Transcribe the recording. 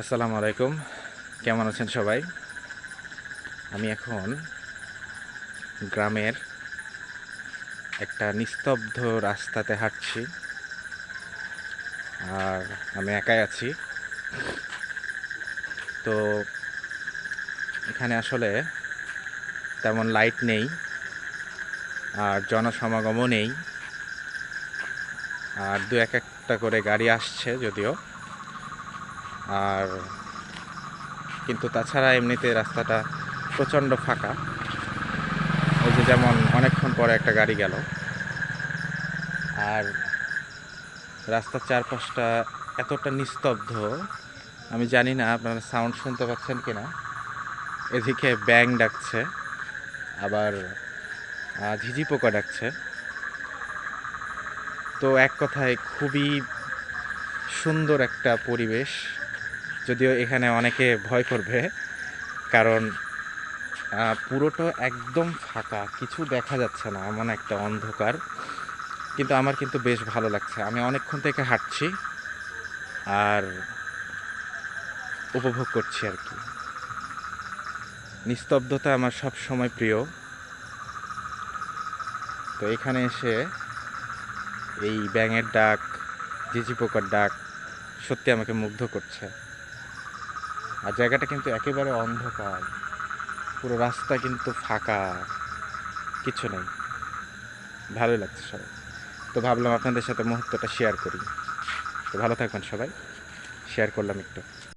আসসালামু আলাইকুম। কেমন আছেন সবাই? আমি এখন গ্রামের একটা নিস্তব্ধ রাস্তাতে হাঁটছি। আর আমি একাই আছি। তো এখানে আসলে তেমন লাইট নেই, আর জনসমাগমও নেই। আর দু একটা করে গাড়ি আসছে যদিও। আর কিন্তু তাছাড়া এমনিতে রাস্তাটা প্রচণ্ড ফাঁকা। ওই যে যেমন অনেকক্ষণ পরে একটা গাড়ি গেল। আর রাস্তার চারপাশটা এতটা নিস্তব্ধ, আমি জানি না আপনারা সাউন্ড শুনতে পাচ্ছেন কিনা। এদিকে ব্যাং ডাকছে, আবার ঝিঝি পোকা ডাকছে। তো এক কথায় খুবই সুন্দর একটা পরিবেশ, যদিও এখানে অনেকে ভয় করবে, কারণ পুরোটা একদম ফাঁকা, কিছু দেখা যাচ্ছে না, এমন একটা অন্ধকার। কিন্তু আমার কিন্তু বেশ ভালো লাগছে। আমি অনেকক্ষণ থেকে হাঁটছি আর উপভোগ করছি আর কি। নিস্তব্ধতা আমার সব সময় প্রিয়। তো এখানে এসে এই ব্যাঙের ডাক, ঝিঝি পোকার ডাক সত্যি আমাকে মুগ্ধ করছে। আর জায়গাটা কিন্তু একেবারে অন্ধকার, পুরো রাস্তা কিন্তু ফাঁকা, কিছু নেই। ভালোই লাগছে সবাই। তো ভাবলাম আপনাদের সাথে মুহূর্তটা শেয়ার করি। তো ভালো থাকবেন সবাই, শেয়ার করলাম একটু।